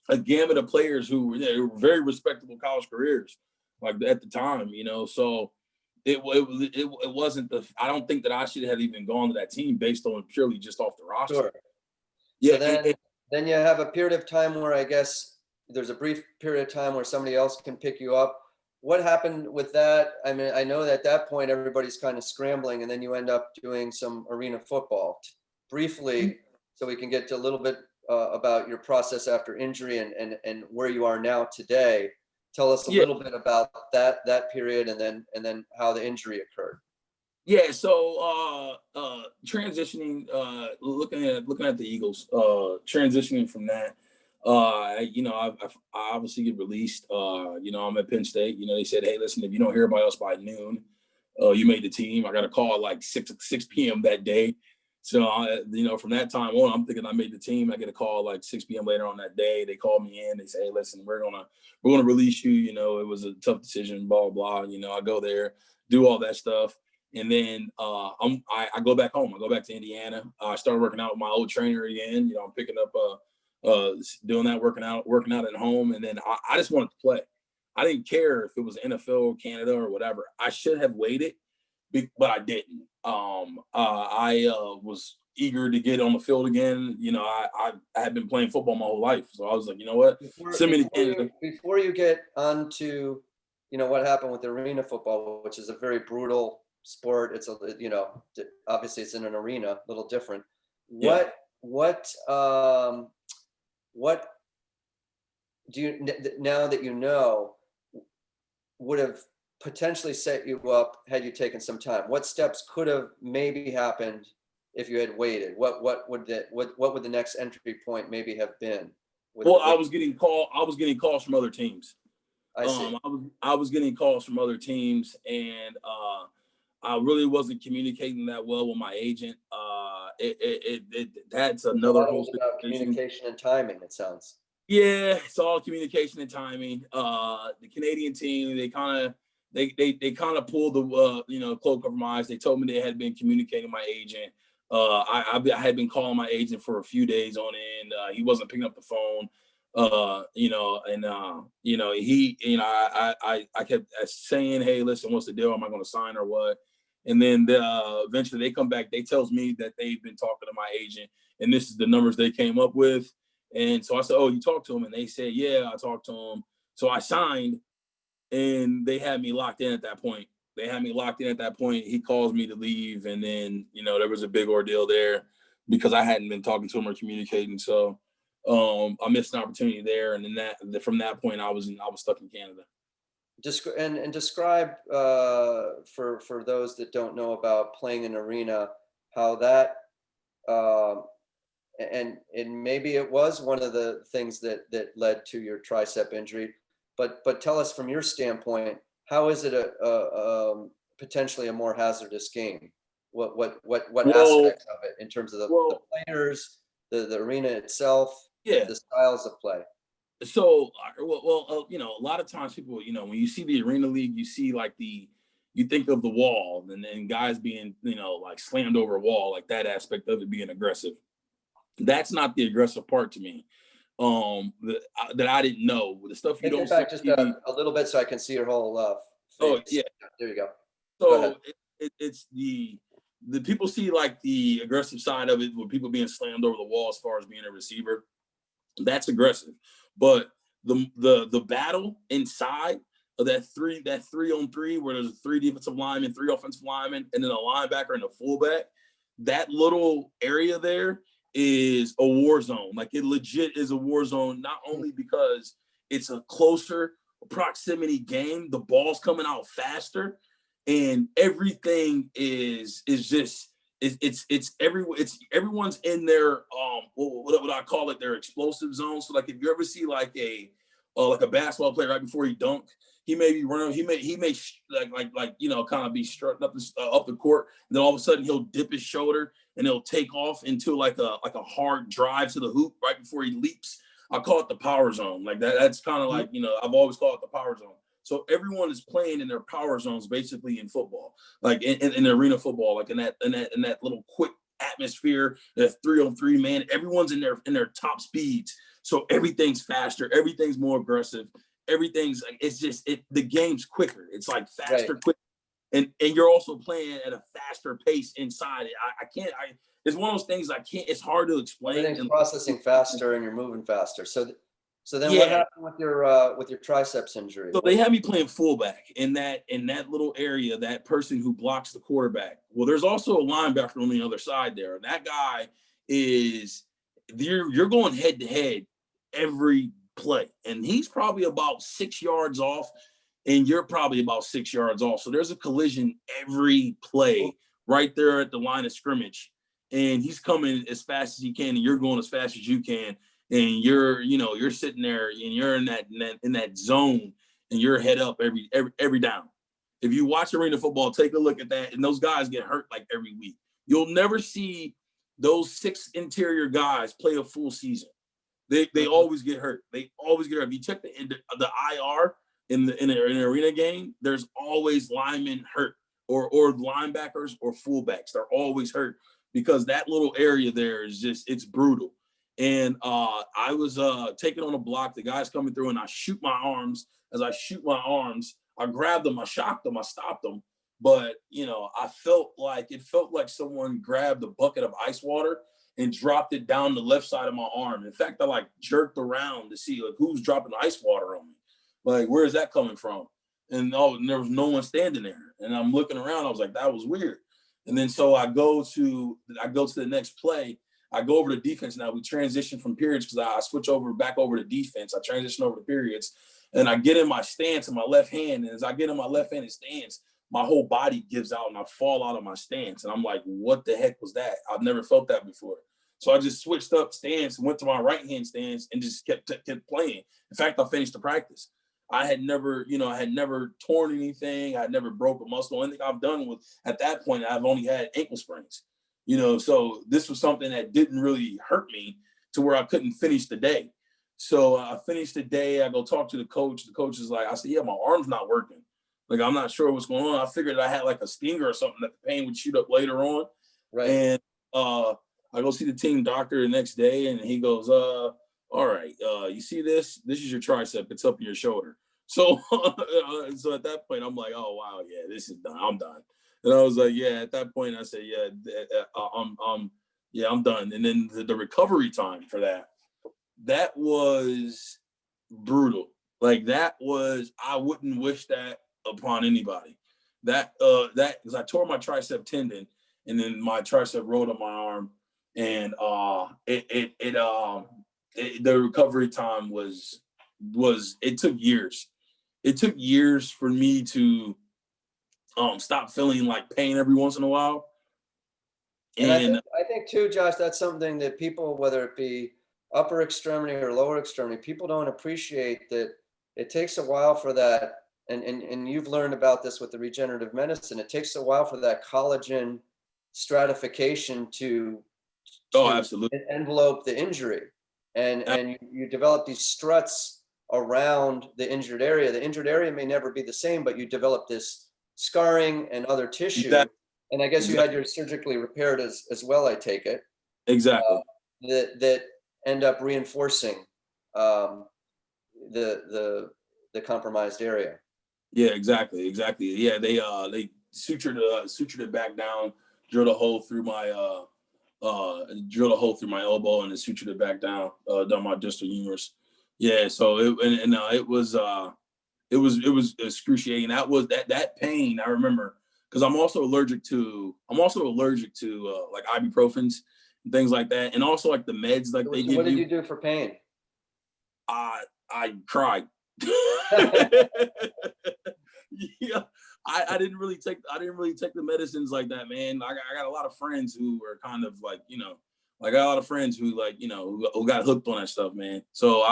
a gamut of players who were very respectable college careers, like at the time, you know. So it wasn't I don't think that I should have even gone to that team based on purely just off the roster. Sure. Yeah. So then you have a period of time where, I guess there's a brief period of time where somebody else can pick you up. What happened with that? I mean, I know that at that point everybody's kind of scrambling, and then you end up doing some arena football. Briefly, so we can get to a little bit about your process after injury and where you are now today. Tell us a little bit about that period, and then how the injury occurred. Yeah, so transitioning, looking at the Eagles, transitioning from that, you know, I obviously get released. You know, I'm at Penn State. You know, they said, hey, listen, if you don't hear about us by noon, you made the team. I got a call at like 6 p.m. that day. So, you know, from that time on, I'm thinking I made the team. I get a call like 6 p.m. later on that day. They call me in. They say, hey, listen, we're gonna release you. You know, it was a tough decision. Blah blah. You know, I go there, do all that stuff. And then I go back home. I go back to Indiana. I started working out with my old trainer again. You know, I'm picking up, doing that, working out at home. And then I just wanted to play. I didn't care if it was NFL, Canada, or whatever. I should have waited, but I didn't. I was eager to get on the field again. You know, I had been playing football my whole life, so I was like, you know what? Send me to Canada. Before you get onto, you know, what happened with arena football, which is a very brutal sport. It's you know, obviously it's in an arena, a little different. Yeah. What do you, now that you know, would have potentially set you up had you taken some time? What steps could have maybe happened if you had waited? What would the next entry point maybe have been? Well, I was getting calls from other teams. I see. I was getting calls from other teams, and I really wasn't communicating that well with my agent. That's another whole about communication and timing, it sounds. Yeah, it's all communication and timing. The Canadian team, they kind of pulled the you know, cloak over my eyes. They told me they had been communicating with my agent. I had been calling my agent for a few days on end. He wasn't picking up the phone. You know, and you know, I kept saying, hey, listen, what's the deal? Am I going to sign or what? And then eventually they come back. They tells me that they've been talking to my agent, and this is the numbers they came up with. And so I said, oh, you talked to him? And they said, yeah, I talked to him. So I signed, and they had me locked in at that point. He calls me to leave, and then, you know, there was a big ordeal there because I hadn't been talking to him or communicating. So I missed an opportunity there, and then from that point, I was stuck in Canada. Describe for those that don't know about playing an arena, how that and maybe it was one of the things that led to your tricep injury, but tell us from your standpoint, how is it a potentially a more hazardous game? What aspects of it in terms of the players, the arena itself, Yeah. the styles of play? So, you know, a lot of times people, you know, when you see the arena league, you see like you think of the wall, and then guys being, you know, like slammed over a wall, like that aspect of it being aggressive. That's not the aggressive part to me. That I didn't know. The stuff you Take don't it see back on just TV. a little bit so I can see your whole Oh face. yeah. There you go. Go ahead. So it's the people see like the aggressive side of it, with people being slammed over the wall as far as being a receiver. That's aggressive. But the battle inside of that 3-on-3, where there's 3 defensive linemen, 3 offensive linemen, and then a linebacker and a fullback, that little area there is a war zone. Like, it legit is a war zone, not only because it's a closer proximity game, the ball's coming out faster, and everything is just it's everyone's in their what I call it, their explosive zone. So like, if you ever see like a basketball player right before he dunk, he may be running, he may like you know, kind of be strutting up the court, and then all of a sudden he'll dip his shoulder and he'll take off into like a hard drive to the hoop right before he leaps. I call it the power zone. Like that's kind of like, you know, I've always called it the power zone. So everyone is playing in their power zones basically in football, like in arena football, like in that little quick atmosphere, that 3-on-3, man. Everyone's in their top speeds, so everything's faster, everything's more aggressive, everything's like, it's just the game's quicker. It's like faster, quick, and you're also playing at a faster pace inside it. I can't. It's one of those things I can't. It's hard to explain. Everything's processing faster and you're moving faster. So then Yeah. what happened with your triceps injury? So they had me playing fullback in that little area, that person who blocks the quarterback. Well, there's also a linebacker on the other side there. That guy is, you're going head to head every play, and he's probably about 6 yards off, and you're probably about 6 yards off. So there's a collision every play right there at the line of scrimmage, and he's coming as fast as he can, and you're going as fast as you can. And you're sitting there and you're in that zone, and you're head up every down. If you watch arena football, take a look at that. And those guys get hurt like every week. You'll never see those 6 interior guys play a full season. They always get hurt. They always get hurt. If you check the IR in an arena game, there's always linemen hurt, or linebackers or fullbacks. They're always hurt, because that little area there is just, it's brutal. And I was taking on a block. The guy's coming through, and I shoot my arms. As I shoot my arms, I grabbed them, I shocked them, I stopped them. But, you know, it felt like someone grabbed a bucket of ice water and dropped it down the left side of my arm. In fact, I like jerked around to see like who's dropping ice water on me. Like, where is that coming from? And there was no one standing there. And I'm looking around. I was like, that was weird. And then so I go to the next play. I go over to defense now. We transition from periods, because I switch back over to defense. I transition over to periods, and I get in my stance in my left hand. And as I get in my left-handed stance, my whole body gives out and I fall out of my stance. And I'm like, what the heck was that? I've never felt that before. So I just switched up stance, went to my right-hand stance, and just kept playing. In fact, I finished the practice. I had never torn anything. I had never broke a muscle. The only thing I've done was, at that point, I've only had ankle sprains. You know, so this was something that didn't really hurt me to where I couldn't finish the day. So I finished the day. I go talk to the coach. The coach is like, I said, yeah, my arm's not working. Like, I'm not sure what's going on. I figured I had like a stinger or something that the pain would shoot up later on. Right. And I go see the team doctor the next day, and he goes, all right, you see this? This is your tricep. It's up in your shoulder. So, so at that point, I'm like, oh, wow, yeah, this is done. I'm done. And I was like, yeah, at that point, I said, yeah, I'm done. And then the recovery time for that was brutal. Like, I wouldn't wish that upon anybody. Because I tore my tricep tendon, and then my tricep rolled up my arm, and the recovery time was it took years. It took years for me to stop feeling like pain every once in a while. And I think too, Josh, that's something that people, whether it be upper extremity or lower extremity, people don't appreciate that it takes a while for that. And you've learned about this with the regenerative medicine. It takes a while for that collagen stratification to Oh, to absolutely. envelope the injury. And you develop these struts around the injured area. The injured area may never be the same, but you develop this scarring and other tissue. Exactly. And I guess you Exactly. had your surgically repaired as well, I take it, Exactly. that end up reinforcing um, the compromised area. Yeah, exactly. Yeah, they sutured it back down, drilled a hole through my elbow, and then sutured it back down down my distal humerus. Yeah, so it was excruciating. That pain I remember, because I'm also allergic to like ibuprofens and things like that, and also like the meds like So they what give did you. you do for pain? I cried. Yeah, I didn't really take the medicines like that, man. I got a lot of friends who were kind of like, I got a lot of friends who like, who got hooked on that stuff, man. So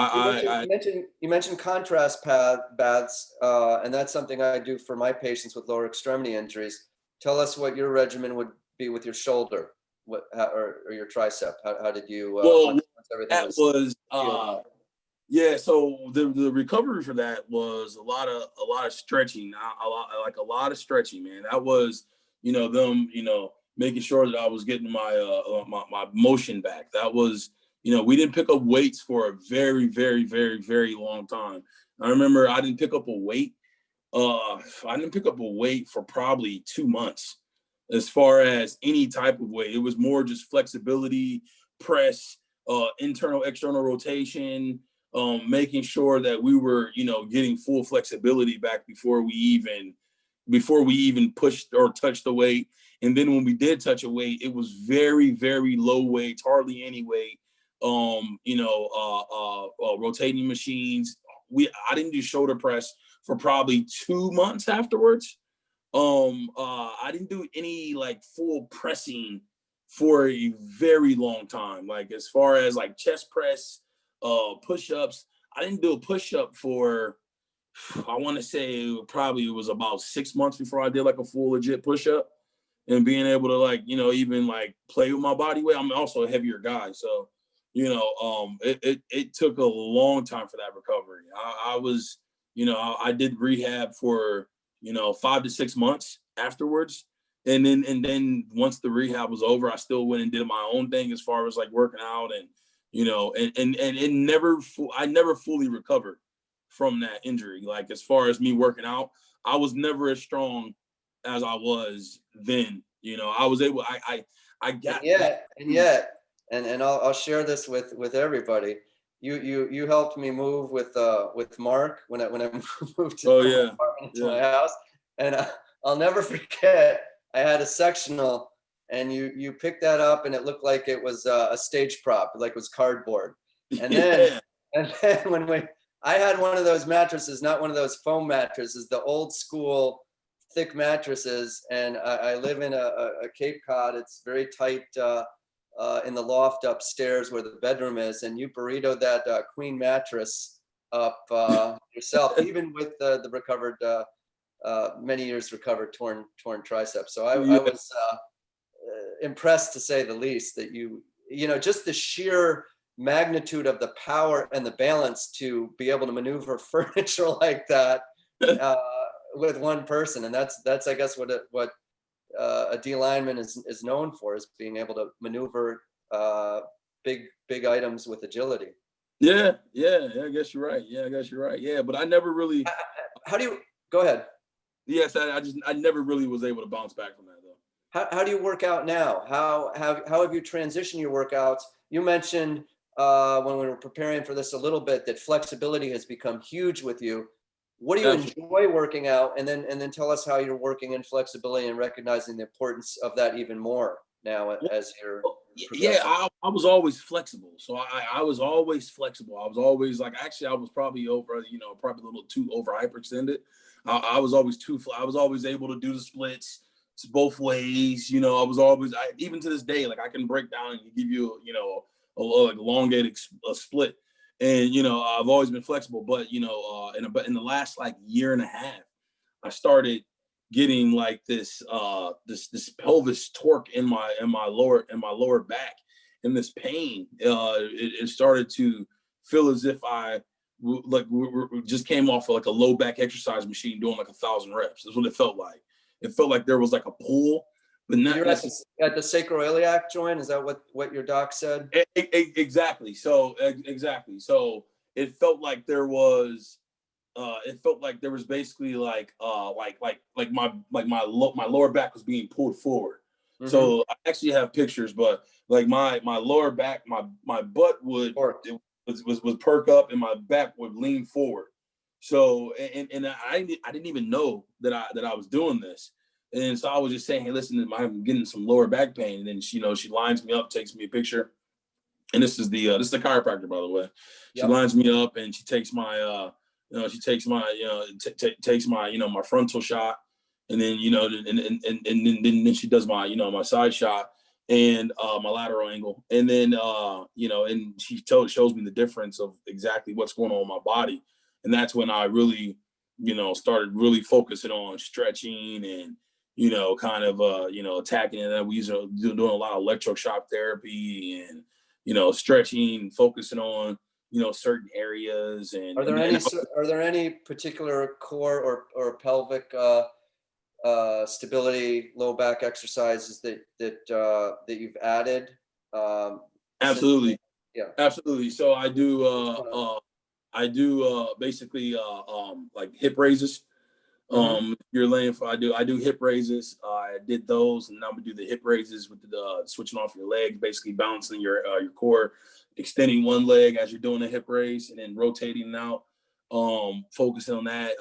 You mentioned contrast baths, and that's something I do for my patients with lower extremity injuries. Tell us what your regimen would be with your shoulder, or your tricep. How did you? Once everything that was healed? yeah. So the recovery for that was a lot of stretching, a lot of stretching, man. That was, them, making sure that I was getting my motion back. That was, we didn't pick up weights for a very, very, very, very long time. I remember I didn't pick up a weight. I didn't pick up a weight for probably 2 months. As far as any type of weight, it was more just flexibility, press, internal, external rotation, making sure that we were, getting full flexibility back before we even pushed or touched the weight. And then when we did touch a weight, it was very, very low weights, hardly any weight. Rotating machines. I didn't do shoulder press for probably 2 months afterwards. I didn't do any like full pressing for a very long time. Like as far as like chest press, push-ups, I didn't do a push-up for, I want to say it was about 6 months before I did like a full legit push-up, and being able to like, even like play with my body weight. I'm also a heavier guy. So, it took a long time for that recovery. I was, I did rehab for, 5 to 6 months afterwards. And then once the rehab was over, I still went and did my own thing as far as like working out, and, I never fully recovered from that injury. Like as far as me working out, I was never as strong as I was then. I was able, I got and I'll share this with everybody. You helped me move with Mark when I moved to apartment to my house, and I'll never forget. I had a sectional, and you picked that up, and it looked like it was a stage prop, like it was cardboard. And then I had one of those mattresses, not one of those foam mattresses, the old school thick mattresses, and I live in a Cape Cod. It's very tight in the loft upstairs where the bedroom is, and you burritoed that queen mattress up yourself, even with the recovered, many years recovered torn tricep. So I was impressed, to say the least, that just the sheer magnitude of the power and the balance to be able to maneuver furniture like that with one person. And that's I guess what a D lineman is known for, is being able to maneuver big items with agility. Yeah, I guess you're right. Yeah, but I never really. How do you go ahead? Yes, I never really was able to bounce back from that though. How do you work out now? How have you transitioned your workouts? You mentioned when we were preparing for this a little bit that flexibility has become huge with you. What do you enjoy working out? And then tell us how you're working in flexibility and recognizing the importance of that even more now as you're I was always flexible. So I was always flexible. I was always like, actually, I was probably probably a little too over hyperextended. I was always able to do the splits both ways. I was always, even to this day, like I can break down and give you, a like elongated split. And, I've always been flexible, but, in the last like year and a half, I started getting like this pelvis torque in my lower back. and this pain, it started to feel as if we just came off of like a low back exercise machine doing like 1,000 reps. That's what it felt like. It felt like there was like a pull, but not You're at the sacroiliac joint. Is that what your doc said? Exactly. So exactly. So it felt like there was. It felt like there was basically like my lower back was being pulled forward. Mm-hmm. So I actually have pictures, but like my lower back, my butt would was perk up and my back would lean forward. So and I didn't even know that I was doing this. And so I was just saying, hey, listen, I'm getting some lower back pain. And then she lines me up, takes me a picture. And this is the chiropractor, by the way. She lines me up and she takes my takes my my frontal shot, and then and then she does my my side shot and my lateral angle, and then and she shows me the difference of exactly what's going on with my body, and that's when I really started really focusing on stretching and kind of attacking it. And we used to doing a lot of electroshock therapy and stretching, focusing on certain areas. And are there any particular core or pelvic stability low back exercises that you've added? Absolutely. Absolutely. So I do basically like hip raises. You're laying for, I do hip raises. I did those, and I'm gonna do the hip raises with the switching off your legs, basically balancing your core, extending one leg as you're doing a hip raise, and then rotating out. Focusing on that.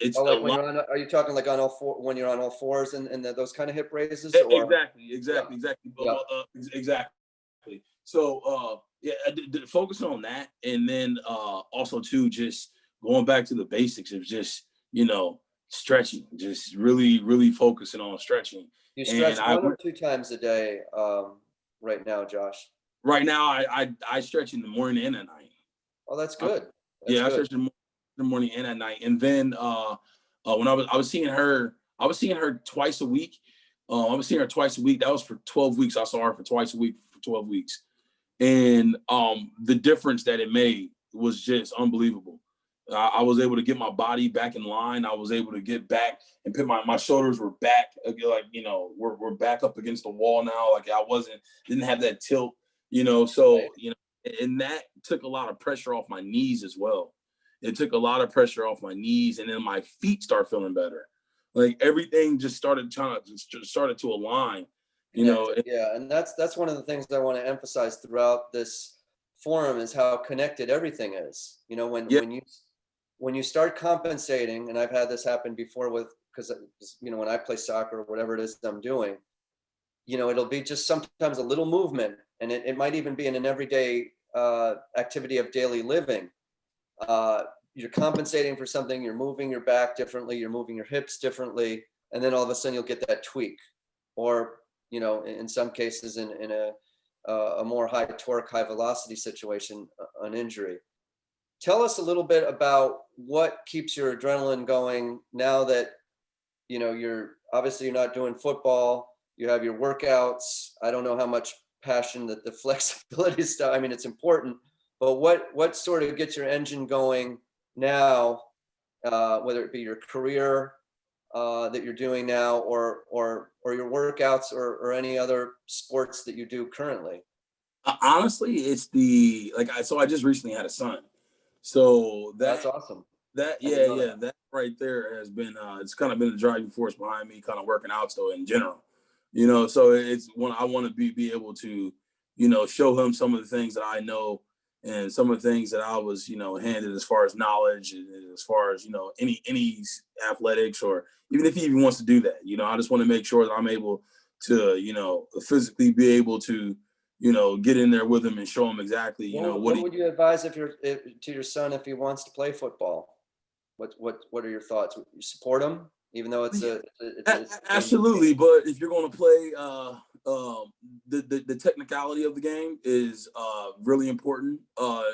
It's a lot. Are you talking like on all four when you're on all fours and those kind of hip raises? Exactly. Exactly. So I did focus on that, and then also too just going back to the basics of just stretching, just really focusing on stretching. You stretch one or two times a day right now, Josh? Right now, I stretch in the morning and at night. Oh, that's good. I stretch in the morning and at night. And then when I was seeing her twice a week. I was seeing her twice a week. That was for 12 weeks. I saw her for twice a week for 12 weeks. And the difference that it made was just unbelievable. I was able to get my body back in line. I was able to get back and put my shoulders were back, like, we're back up against the wall now. Like I didn't have that tilt, so, and that took a lot of pressure off my knees as well. It took a lot of pressure off my knees, and then my feet start feeling better. Like everything just started to align, And that's one of the things I want to emphasize throughout this forum is how connected everything is. When you start compensating, and I've had this happen before because when I play soccer or whatever it is I'm doing, it'll be just sometimes a little movement, and it might even be in an everyday activity of daily living. You're compensating for something, you're moving your back differently, you're moving your hips differently, and then all of a sudden you'll get that tweak, or in some cases in a more high torque, high velocity situation, an injury. Tell us a little bit about what keeps your adrenaline going now that, you're not doing football, you have your workouts. I don't know how much passion that the flexibility stuff, it's important, but what sort of gets your engine going now, whether it be your career that you're doing now or your workouts or any other sports that you do currently? Honestly, it's so I just recently had a son. So that's awesome. That right there has been it's kind of been the driving force behind me kind of working out still in general. So it's when I want to be able to, show him some of the things that I know and some of the things that I was, handed as far as knowledge and as far as, any athletics, or even if he even wants to do that, I just want to make sure that I'm able to, physically be able to, get in there with him and show him exactly, what would you advise to your son if he wants to play football? What are your thoughts? Would you support him, even though it's absolutely? But if you're going to play, the technicality of the game is really important.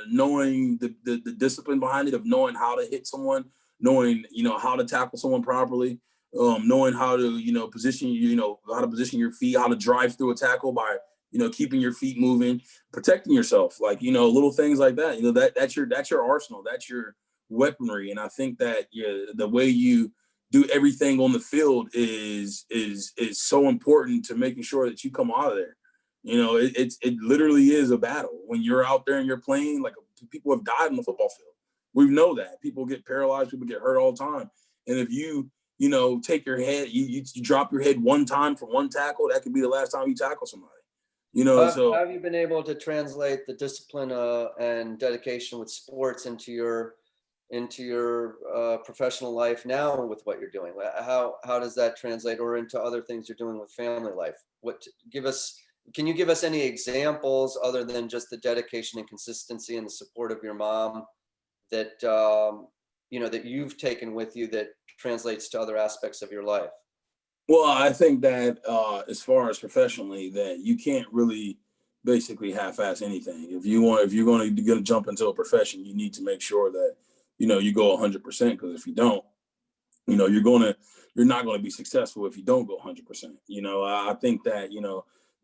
Knowing the discipline behind it, of knowing how to hit someone, knowing how to tackle someone properly, knowing how to position how to position your feet, how to drive through a tackle by keeping your feet moving, protecting yourself, like, little things like that. That's your arsenal, that's your weaponry. And I think that the way you do everything on the field is so important to making sure that you come out of there. It literally is a battle when you're out there and you're playing. Like, people have died on the football field. We know that people get paralyzed, people get hurt all the time. And if you take your head, you drop your head one time for one tackle, that could be the last time you tackle somebody. How have you been able to translate the discipline and dedication with sports into your professional life now with what you're doing? How does that translate, or into other things you're doing with family life? Can you give us any examples other than just the dedication and consistency and the support of your mom that that you've taken with you that translates to other aspects of your life? Well, I think that as far as professionally, that you can't really basically half-ass anything. If you're going to jump into a profession, you need to make sure that you go 100%. Because if you don't, you're not going to be successful if you don't go 100%. I think that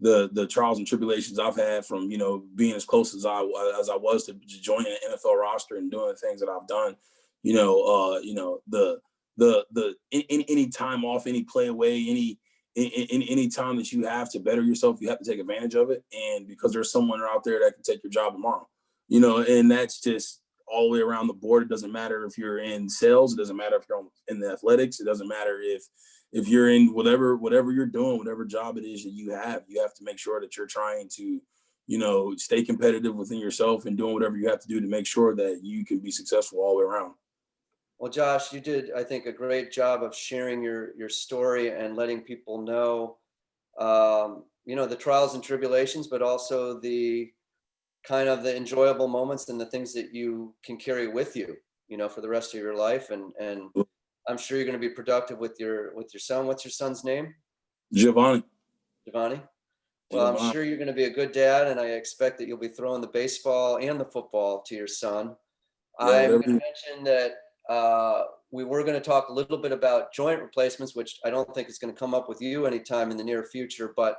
the trials and tribulations I've had from being as close as I was to joining an NFL roster and doing the things that I've done, any time off, any play away, any time that you have to better yourself, you have to take advantage of it. And because there's someone out there that can take your job tomorrow, and that's just all the way around the board. It doesn't matter if you're in sales, it doesn't matter if you're in the athletics, it doesn't matter if you're in whatever you're doing, whatever job it is that you have to make sure that you're trying to, stay competitive within yourself and doing whatever you have to do to make sure that you can be successful all the way around. Well, Josh, you did, I think, a great job of sharing your story and letting people know, the trials and tribulations, but also the kind of the enjoyable moments and the things that you can carry with you, for the rest of your life. And I'm sure you're going to be productive with your son. What's your son's name? Giovanni. Well, I'm sure you're going to be a good dad, and I expect that you'll be throwing the baseball and the football to your son. Yeah, I'm going to mention that we were going to talk a little bit about joint replacements, which I don't think is going to come up with you anytime in the near future. But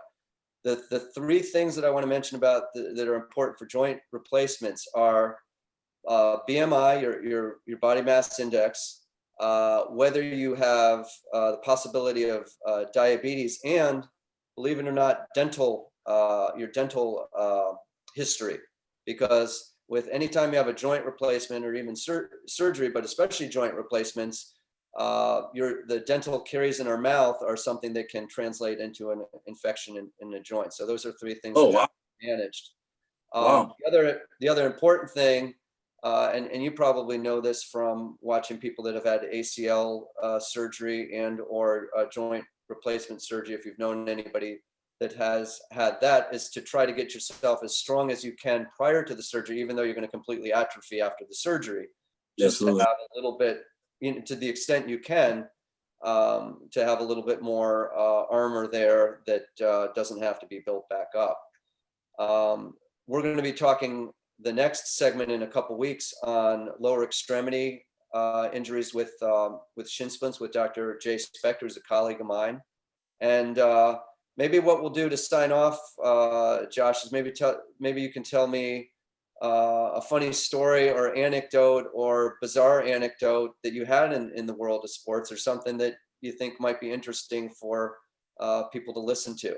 the three things that I want to mention about that are important for joint replacements are BMI, your body mass index, whether you have the possibility of diabetes, and, believe it or not, your dental history. Because with anytime you have a joint replacement or even surgery, but especially joint replacements, the dental caries in our mouth are something that can translate into an infection in the joint. So those are three things that have to be managed. Wow. The other important thing, and you probably know this from watching people that have had ACL surgery and or joint replacement surgery, if you've known anybody that has had that, is to try to get yourself as strong as you can prior to the surgery, even though you're going to completely atrophy after the surgery. Just to have a little bit, to the extent you can, to have a little bit more armor there that doesn't have to be built back up. We're going to be talking the next segment in a couple weeks on lower extremity injuries with shin splints with Dr. Jay Spector, who's a colleague of mine. And maybe what we'll do to sign off, Josh, is maybe you can tell me a funny story or anecdote or bizarre anecdote that you had in the world of sports, or something that you think might be interesting for people to listen to.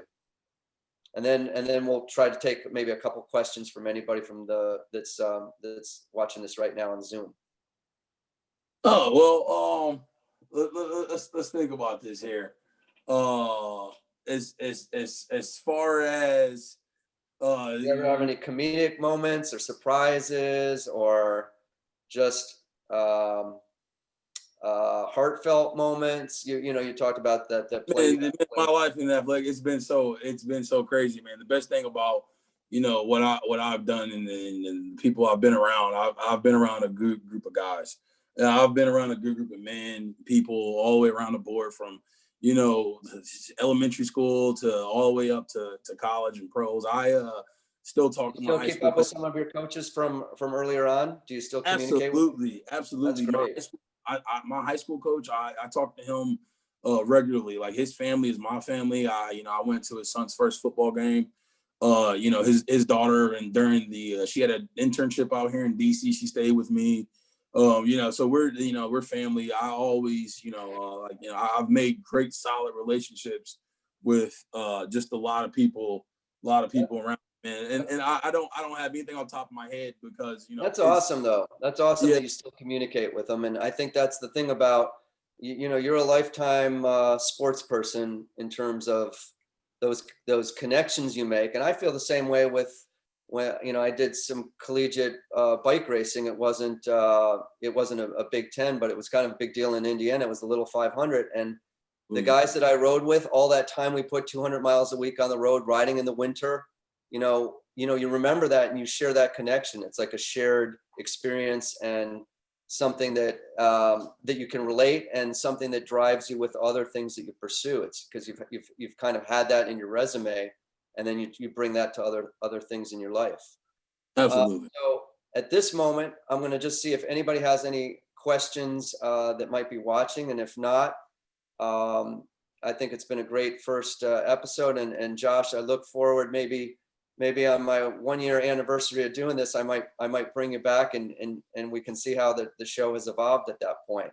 And then we'll try to take maybe a couple questions from anybody that's watching this right now on Zoom. Oh, well, let's think about this here. As far as you ever have any comedic moments or surprises, or just heartfelt moments? You talked about that play. My life in athletic, it's been so crazy, man. The best thing about what I've done and the people I've been around, I've been around a good group of guys. I've been around a good group of men, people all the way around the board, from elementary school to all the way up to college and pros. I still talk to my high school. Keep up with some of your coaches from earlier on? Do you still communicate with them? Absolutely. That's great. My high school coach, I talk to him regularly. Like, his family is my family. I went to his son's first football game You know, his daughter, and during the she had an internship out here in DC. She stayed with me. You know, so we're family. I always, I've made great solid relationships with just a lot of people around, man. And I don't have anything on top of my head because, you know, That's awesome though. That's awesome Yeah. that you still communicate with them. And I think that's the thing about, you know, you're a lifetime sports person in terms of those connections you make. And I feel the same way with when, you know, I did some collegiate bike racing. It wasn't a Big Ten, but it was kind of a big deal in Indiana. It was the Little 500. And the guys that I rode with, all that time we put 200 miles a week on the road, riding in the winter, you remember that and you share that connection. It's like a shared experience and something that that you can relate, and something that drives you with other things that you pursue. It's because you've kind of had that in your resume, and then you bring that to other things in your life. Absolutely. So at this moment, I'm going to just see if anybody has any questions that might be watching, and if not, I think it's been a great first episode. And Josh, I look forward maybe on my 1-year anniversary of doing this, I might bring you back and we can see how the show has evolved at that point.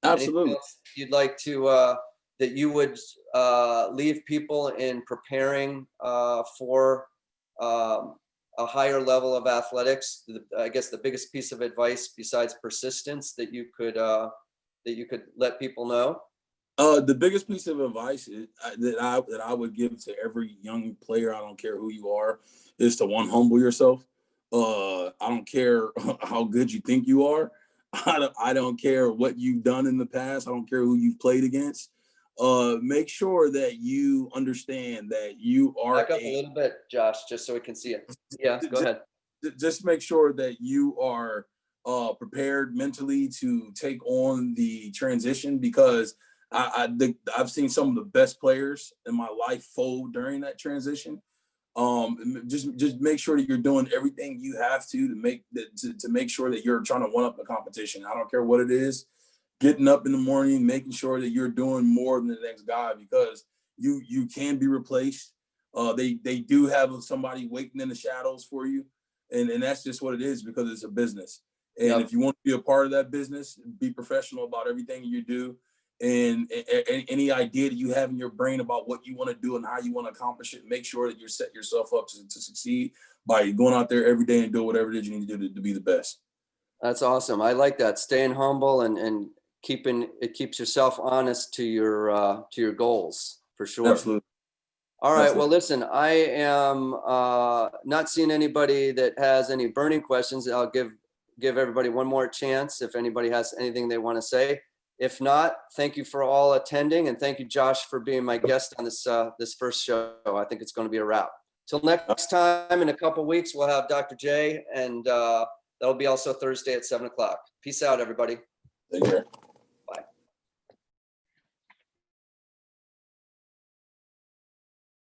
Absolutely. Anything else you'd like to that you would leave people in preparing for a higher level of athletics? I guess the biggest piece of advice besides persistence that you could let people know. The biggest piece of advice that I would give to every young player, I don't care who you are, is to humble yourself. I don't care how good you think you are. I don't care what you've done in the past. I don't care who you've played against. Make sure that you understand that you are. Back up a little bit, Josh, just so we can see it. Yeah, go ahead. Just make sure that you are prepared mentally to take on the transition, because I've seen some of the best players in my life fold during that transition. Just make sure that you're doing everything you have to make sure that you're trying to one up the competition. I don't care what it is. Getting up in the morning, making sure that you're doing more than the next guy, because you can be replaced. They do have somebody waiting in the shadows for you, and that's just what it is, because it's a business. And if you want to be a part of that business, be professional about everything you do. And any idea that you have in your brain about what you want to do and how you want to accomplish it, make sure that you set yourself up to succeed by going out there every day and doing whatever it is you need to do to be the best. That's awesome. I like that. Staying humble and keeps yourself honest to your goals, for sure. Absolutely. All right. Well, listen, I am not seeing anybody that has any burning questions. I'll give everybody one more chance if anybody has anything they want to say. If not, thank you for all attending, and thank you, Josh, for being my guest on this first show. I think it's going to be a wrap. Till next time, in a couple weeks, we'll have Dr. J, and that'll be also Thursday at 7:00. Peace out, everybody. Take care.